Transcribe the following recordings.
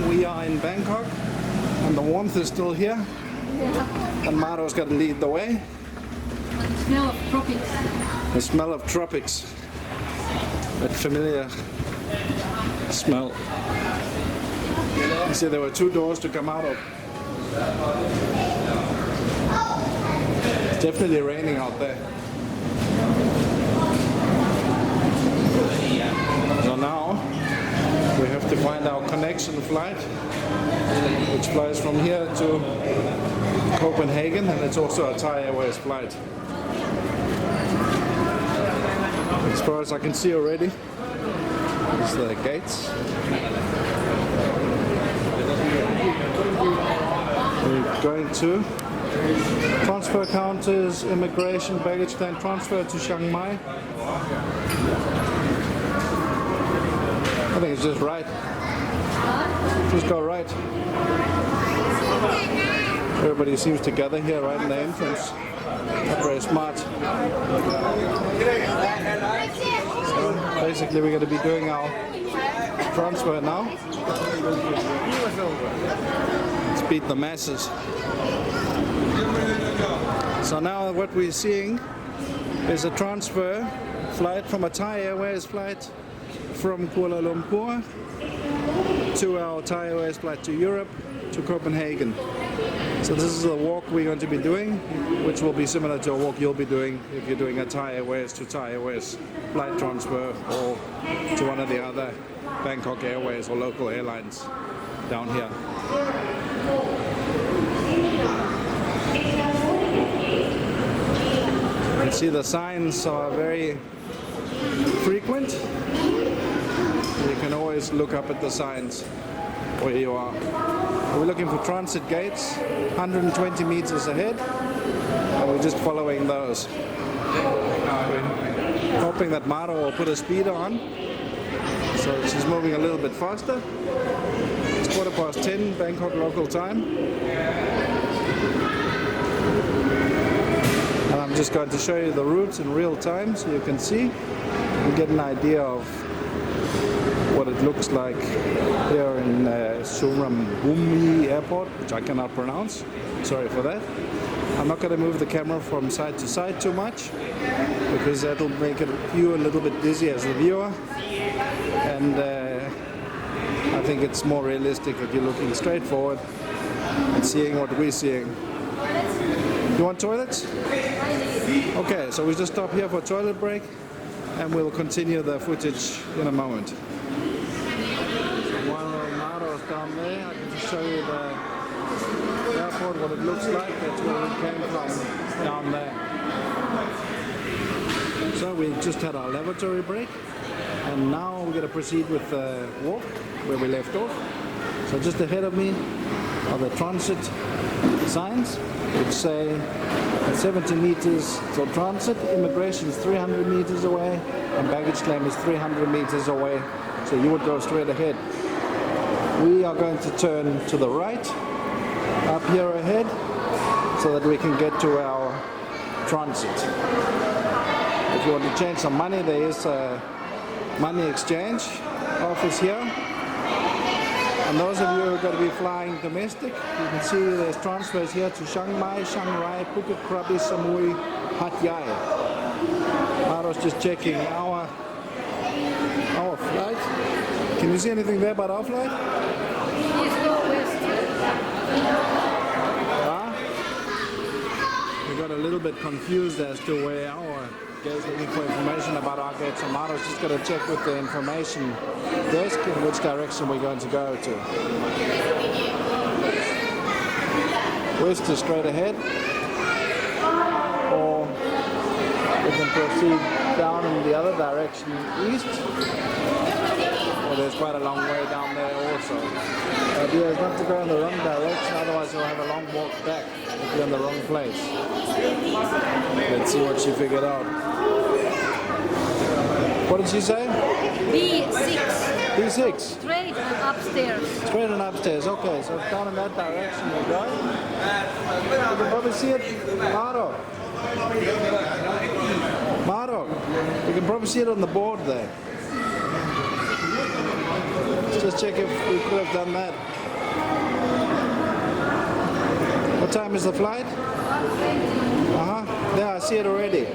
we are in Bangkok, and the warmth is still here. And Maro's got to lead the way. The smell of tropics. The smell of tropics. That familiar smell. You see, there were 2 doors to come out of. It's definitely raining out there. So now we have to find our connection flight, which flies from here to Copenhagen, and it's also a Thai Airways flight. As far as I can see already, there's the gates. We're going to transfer counters, immigration, baggage claim transfer to Chiang Mai. I think it's just right. Just go right. Everybody seems to gather here right in the entrance. Not very smart. So basically we're going to be doing our transfer now. Let's beat the masses. So now what we're seeing is a transfer flight from a Thai Airways flight from Kuala Lumpur to our Thai Airways flight to Europe, to Copenhagen. So this is a walk we're going to be doing, which will be similar to a walk you'll be doing if you're doing a Thai Airways to Thai Airways flight transfer, or to one of the other Bangkok Airways or local airlines down here. You can see the signs are very frequent. You can always look up at the signs where you are. We're looking for transit gates 120 meters ahead, and we're just following those. We're hoping that Maro will put a speeder on, so she's moving a little bit faster. It's 10:15 Bangkok local time. And I'm just going to show you the routes in real time so you can see and get an idea of what it looks like here in Suvarnabhumi Airport, which I cannot pronounce. Sorry for that. I'm not going to move the camera from side to side too much, because that'll make you a little bit dizzy as the viewer. And I think it's more realistic that you're looking straight forward and seeing what we're seeing. You want toilets? Okay, so we just stop here for a toilet break, and we'll continue the footage in a moment. While Maro's down there, I can just show you the airport, what it looks like. That's where we came from, down there. So we just had our lavatory break, and now we're going to proceed with the walk where we left off. So just ahead of me are the transit signs, which say 70 meters till transit, immigration is 300 meters away, and baggage claim is 300 meters away. So you would go straight ahead. We are going to turn to the right, up here ahead, so that we can get to our transit. If you want to change some money, there is a money exchange office here. And those of you who are going to be flying domestic, you can see there's transfers here to Chiang Mai, Changrai, Phuket, Krabi, Samui, Hat Yai. Maro's just checking our flight. Can you see anything there about our flight? We got a little bit confused as to where our gate's looking for information about our gate, so Maro's just going to check with the information desk in which direction we're going to go to. West is straight ahead, or we can proceed down in the other direction, east. Well, there's quite a long way down there also. The idea is not to go in the wrong direction, otherwise you'll have a long walk back if you're in the wrong place. Let's see what she figured out. What did she say? B6. B6? Straight and upstairs. Straight and upstairs, okay, so down in that direction we go. You can probably see it, Maro. You can probably see it on the board there. Let's just check if we could have done that. What time is the flight? There, I see it already.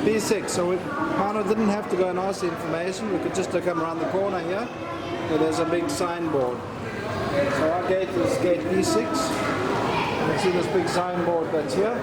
B6. So Mano didn't have to go and ask the information. We could just come around the corner here. Where there's a big signboard. So our gate is gate B6. You can see this big signboard that's here.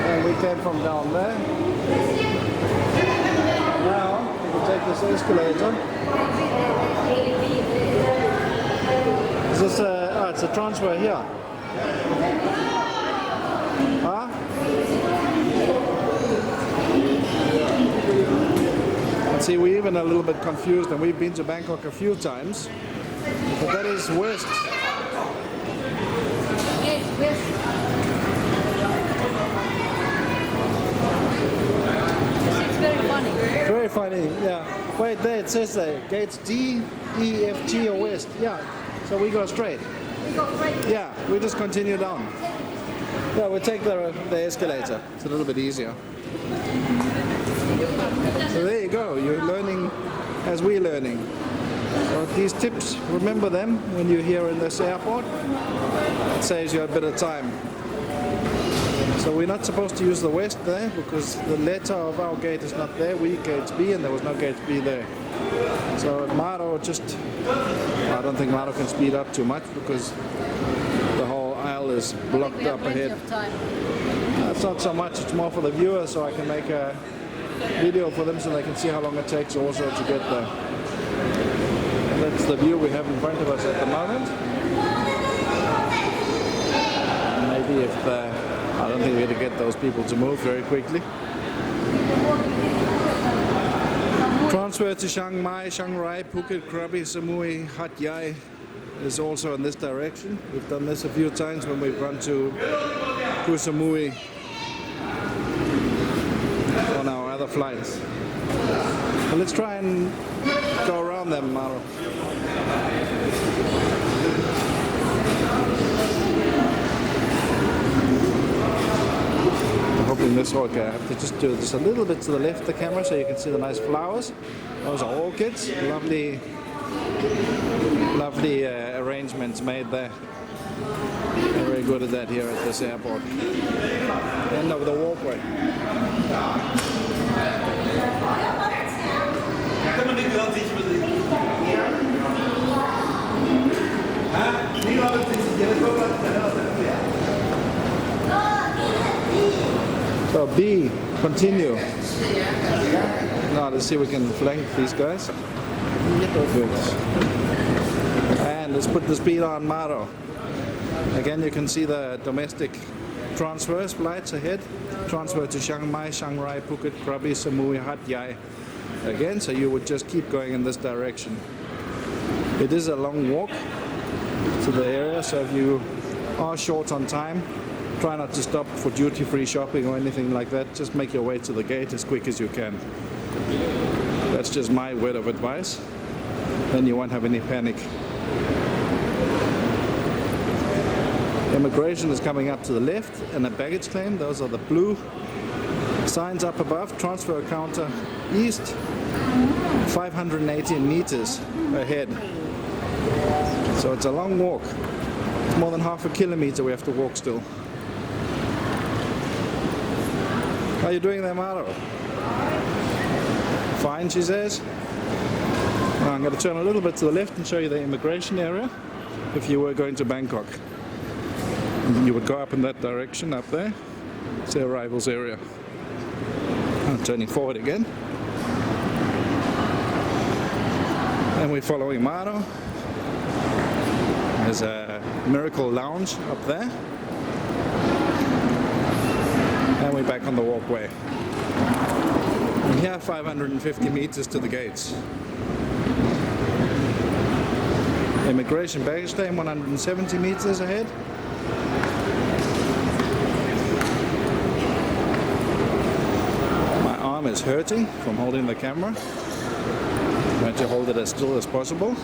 And we came from down there. Now we can take this escalator. Is this it's a transfer here. Huh? And see, we're even a little bit confused, and we've been to Bangkok a few times, but that is west. Yes, west. It's very funny. Very funny, yeah. Wait, there it says gates D, E, F, G, or west. Yeah, so we go straight. We go straight. Yeah, we just continue down. Yeah, we take the escalator. It's a little bit easier. So there you go. You're learning as we're learning. So these tips, remember them when you're here in this airport. It saves you a bit of time. So we're not supposed to use the west there because the letter of our gate is not there. We gate B and there was no gate B there. So Maro I don't think Maro can speed up too much because the whole aisle is blocked up ahead. It's not so much, it's more for the viewers so I can make a video for them so they can see how long it takes also to get there. And that's the view we have in front of us at the moment. And maybe if I don't think we're going to get those people to move very quickly. Transfer to Chiang Mai, Changrai, Phuket, Krabi, Samui, Hat Yai is also in this direction. We've done this a few times when we've gone to Koh Samui on our other flights. But let's try and go around them, Maro. In this okay, I have to just do this a little bit to the left of the camera so you can see the nice flowers. Those are orchids. Lovely arrangements made there. They're very good at that here at this airport. End of the walkway. So B, continue. Now let's see if we can flank these guys. Good. And let's put the speed on Maro. Again, you can see the domestic transfers flights ahead. Transfer to Chiang Mai, Changrai, Phuket, Krabi, Samui, Hat Yai. Again, so you would just keep going in this direction. It is a long walk to the area, so if you are short on time, try not to stop for duty-free shopping or anything like that. Just make your way to the gate as quick as you can. That's just my word of advice. Then you won't have any panic. Immigration is coming up to the left and a baggage claim. Those are the blue signs up above. Transfer counter east, 518 meters ahead. So it's a long walk. It's more than half a kilometer we have to walk still. How are you doing there, Maro? Fine, she says. Now I'm going to turn a little bit to the left and show you the immigration area. If you were going to Bangkok, you would go up in that direction up there. It's the arrivals area. I'm turning forward again. And we're following Maro. There's a Miracle Lounge up there. And we're back on the walkway. And here 550 meters to the gates. Immigration baggage claim 170 meters ahead. My arm is hurting from holding the camera. I'm going to hold it as still as possible.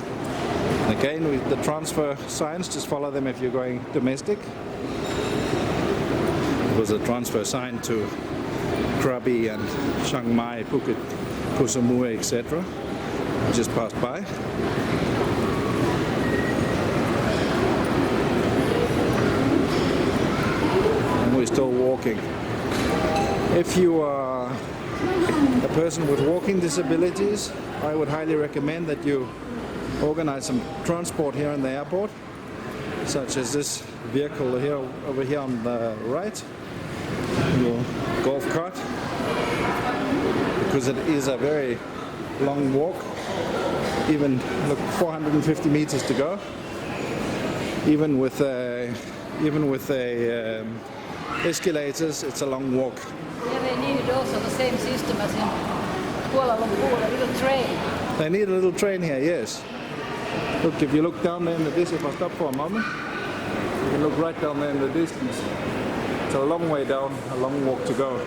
Again, with the transfer signs, just follow them if you're going domestic. There was a transfer sign to Krabi and Chiang Mai, Phuket, Koh Samui, etc. Just passed by. walking. If you are a person with walking disabilities, I would highly recommend that you organize some transport here in the airport, such as this vehicle here over here on the right, your golf cart, because it is a very long walk. Even look, 450 meters to go. Even with escalators, it's a long walk. Yeah, they needed also the same system as in Kuala Lumpur, a little train. They need a little train here, yes. Look, if you look down there in the distance, if I stop for a moment, you can look right down there in the distance. It's a long way down, a long walk to go.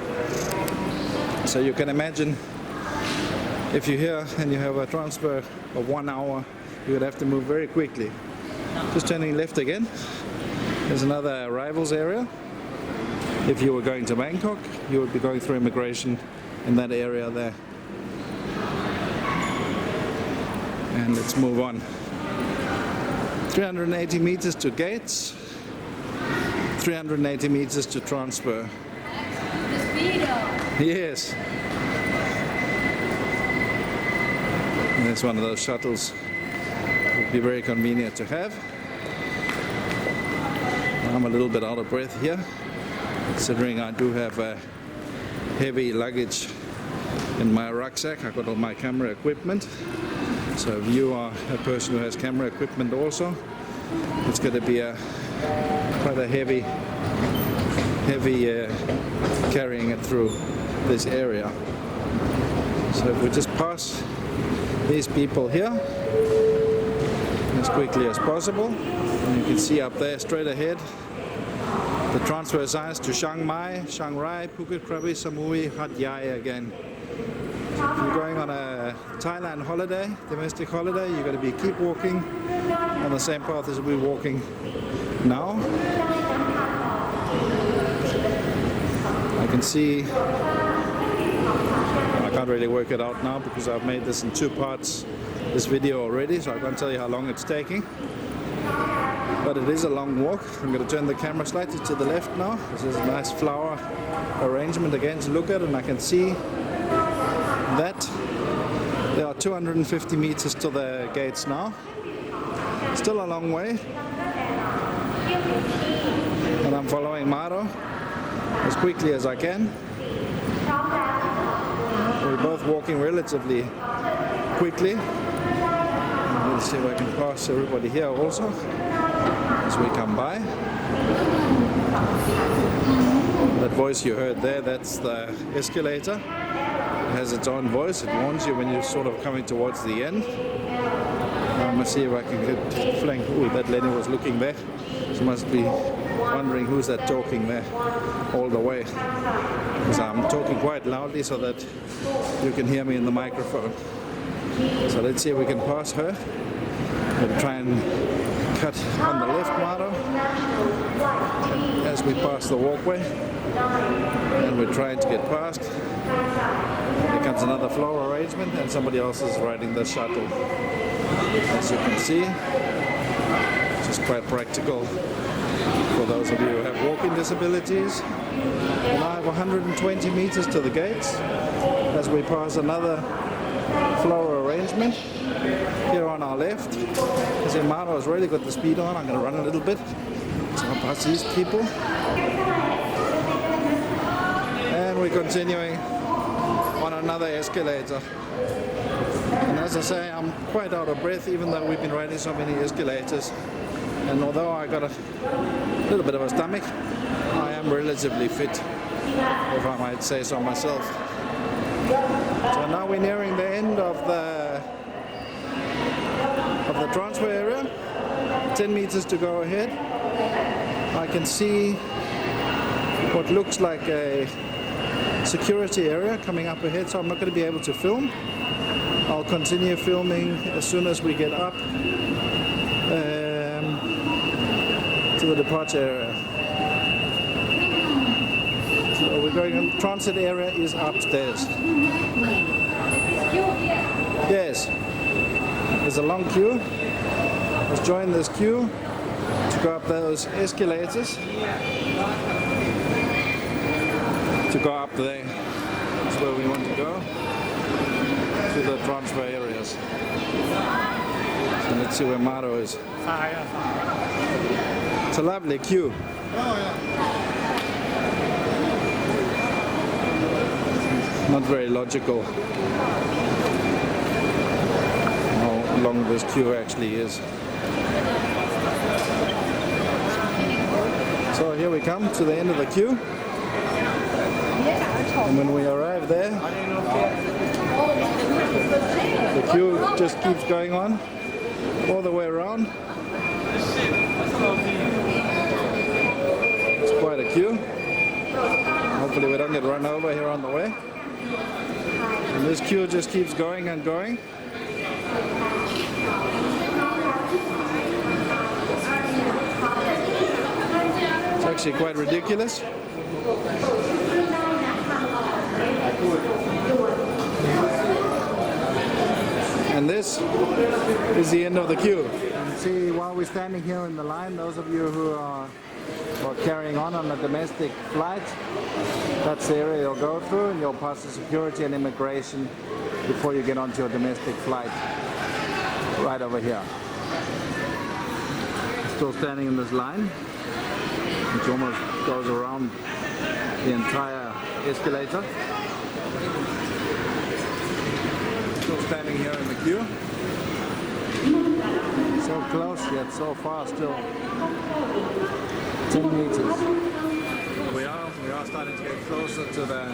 So you can imagine if you're here and you have a transfer of 1 hour, you would have to move very quickly. Just turning left again. There's another arrivals area. If you were going to Bangkok, you would be going through immigration in that area there. And let's move on. 380 meters to gates, 380 meters to transfer. The speedo. Yes. And there's one of those shuttles. It would be very convenient to have. I'm a little bit out of breath here, considering I do have a heavy luggage in my rucksack. I've got all my camera equipment. So if you are a person who has camera equipment also, it's going to be quite a heavy carrying it through this area. So if we just pass these people here as quickly as possible, and you can see up there straight ahead the transfer signs to Chiang Mai, Changrai, Phuket, Krabi, Samui, Hat Yai again. If you're going on a Thailand holiday, domestic holiday, you're going to keep walking on the same path as we're walking now. I can see, I can't really work it out now because I've made this in 2 parts, this video already, so I can't tell you how long it's taking. But it is a long walk. I'm going to turn the camera slightly to the left now. This is a nice flower arrangement again to look at, and I can see that there are 250 meters to the gates now. Still a long way. And I'm following Maro as quickly as I can. We're both walking relatively quickly. Let's see if I can pass everybody here also as we come by. That voice you heard there, that's the escalator. It has its own voice. It warns you when you're sort of coming towards the end. I'm going to see if I can get flank. Ooh, that lady was looking there. She must be wondering who's that talking there all the way. Because I'm talking quite loudly so that you can hear me in the microphone. So let's see if we can pass her. We'll try and cut on the left, Maro, as we pass the walkway. And we're trying to get past. Here comes another floor arrangement, and somebody else is riding the shuttle. As you can see, which is quite practical for those of you who have walking disabilities. We now have 120 meters to the gates as we pass another floor arrangement here on our left. You see, Maro has really got the speed on. I'm going to run a little bit so I'll pass these people. And we're continuing on another escalator. And as I say, I'm quite out of breath even though we've been riding so many escalators. And although I got a little bit of a stomach, I am relatively fit, if I might say so myself. So now we're nearing the end of the transfer area. 10 meters to go ahead. I can see what looks like a security area coming up ahead, so I'm not going to be able to film. I'll continue filming as soon as we get up to the departure area. So we're going, the transit area is upstairs. Yes, there's a long queue. Let's join this queue to go up those escalators. to go up there. That's where we want to go, to the transfer areas. So let's see where Maro is. It's a lovely queue. Not very logical how long this queue actually is. So here we come to the end of the queue. And when we arrive there, the queue just keeps going on all the way around. It's quite a queue. Hopefully we don't get run over here on the way. And this queue just keeps going and going. It's actually quite ridiculous. And this is the end of the queue. And see, while we're standing here in the line, those of you who are carrying on a domestic flight, that's the area you'll go through, and you'll pass the security and immigration before you get onto your domestic flight, right over here. Still standing in this line, which almost goes around the entire escalator. Still standing here in the queue. So close yet so far, still 10 meters. We are starting to get closer to the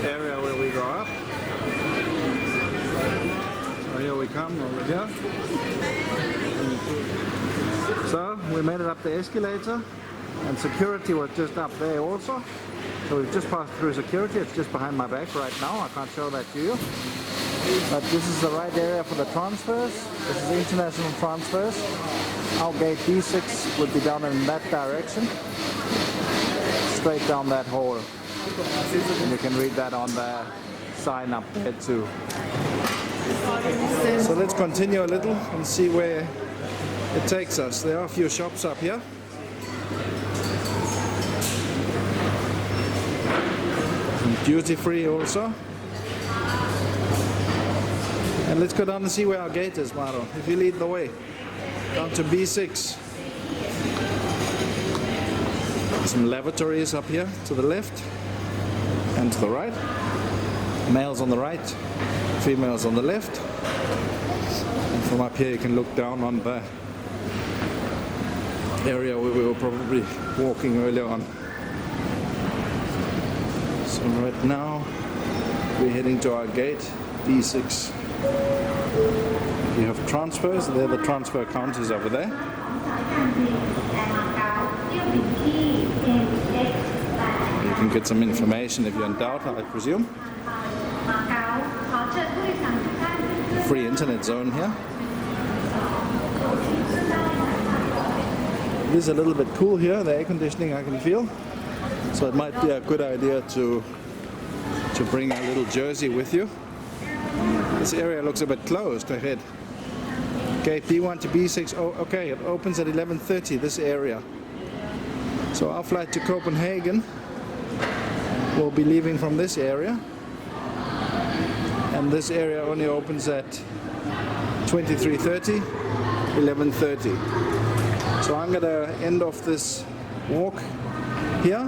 area where we go up. So here we come over here. So we made it up the escalator, and security was just up there also. So we've just passed through security. It's just behind my back right now. I can't show that to you. But this is the right area for the transfers. This is international transfers. Our gate B6 would be down in that direction. Straight down that hall. And you can read that on the sign up there too. So let's continue a little and see where it takes us. There are a few shops up here. Some duty free also. And let's go down and see where our gate is, Maro. If you lead the way. Down to B6. Some lavatories up here to the left and to the right. Males on the right, females on the left. And from up here you can look down on the area where we were probably walking earlier on. So right now we're heading to our gate B6. You have transfers, there the transfer counters over there. You can get some information if you're in doubt, I presume. Free internet zone here. It is a little bit cool here, the air conditioning I can feel. So it might be a good idea to bring a little jersey with you. This area looks a bit closed ahead. Gate B1 to B6, oh, okay, it opens at 11:30, this area. So our flight to Copenhagen will be leaving from this area. And this area only opens at 23:30, 11:30. So I'm gonna end off this walk here.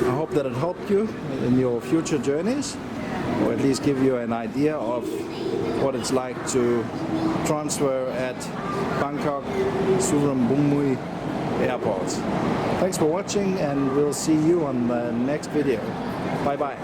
I hope that it helped you in your future journeys, or at least give you an idea of what it's like to transfer at Bangkok Suvarnabhumi Airport. Thanks for watching, and we'll see you on the next video. Bye bye.